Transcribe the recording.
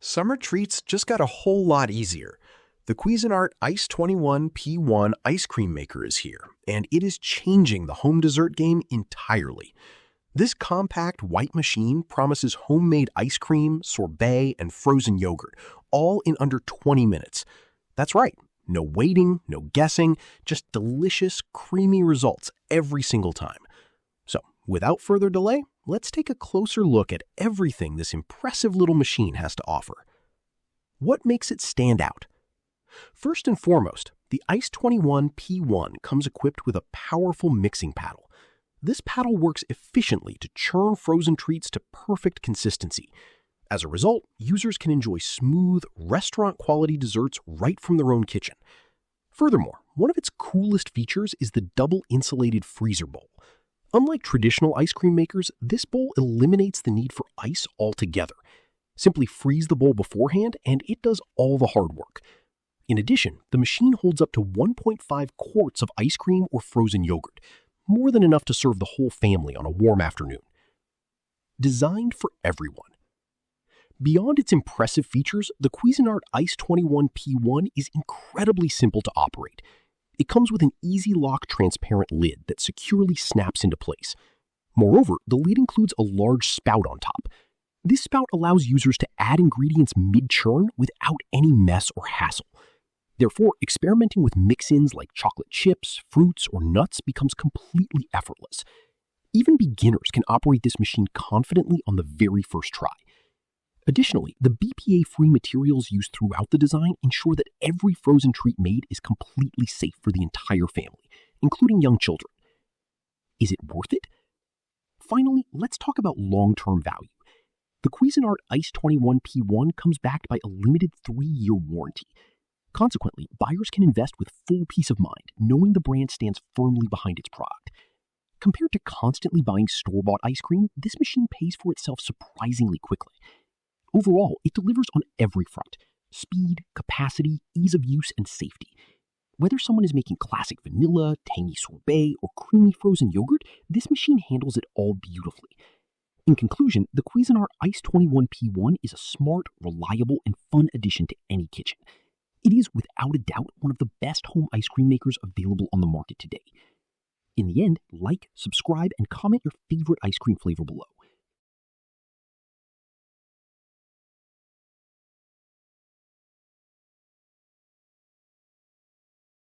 Summer treats just got a whole lot easier. The Cuisinart Ice 21 P1 ice cream maker is here, and it is changing the home dessert game entirely. This compact white machine promises homemade ice cream, sorbet, and frozen yogurt, all in under 20 minutes. That's right, no waiting, no guessing, just delicious, creamy results every single time. So, without further delay, let's take a closer look at everything this impressive little machine has to offer. What makes it stand out? First and foremost, the Ice 21 P1 comes equipped with a powerful mixing paddle. This paddle works efficiently to churn frozen treats to perfect consistency. As a result, users can enjoy smooth, restaurant-quality desserts right from their own kitchen. Furthermore, one of its coolest features is the double-insulated freezer bowl. Unlike traditional ice cream makers, this bowl eliminates the need for ice altogether. Simply freeze the bowl beforehand, and it does all the hard work. In addition, the machine holds up to 1.5 quarts of ice cream or frozen yogurt, more than enough to serve the whole family on a warm afternoon. Designed for everyone. Beyond its impressive features, the Cuisinart Ice 21 P1 is incredibly simple to operate. It comes with an easy lock transparent lid that securely snaps into place. Moreover, the lid includes a large spout on top. This spout allows users to add ingredients mid-churn without any mess or hassle. Therefore, experimenting with mix-ins like chocolate chips, fruits, or nuts becomes completely effortless. Even beginners can operate this machine confidently on the very first try. Additionally, the BPA-free materials used throughout the design ensure that every frozen treat made is completely safe for the entire family, including young children. Is it worth it? Finally, let's talk about long-term value. The Cuisinart Ice 21 P1 comes backed by a limited 3-year warranty. Consequently, buyers can invest with full peace of mind, knowing the brand stands firmly behind its product. Compared to constantly buying store-bought ice cream, this machine pays for itself surprisingly quickly. Overall, it delivers on every front: speed, capacity, ease of use, and safety. Whether someone is making classic vanilla, tangy sorbet, or creamy frozen yogurt, this machine handles it all beautifully. In conclusion, the Cuisinart Ice 21 P1 is a smart, reliable, and fun addition to any kitchen. It is, without a doubt, one of the best home ice cream makers available on the market today. In the end, like, subscribe, and comment your favorite ice cream flavor below.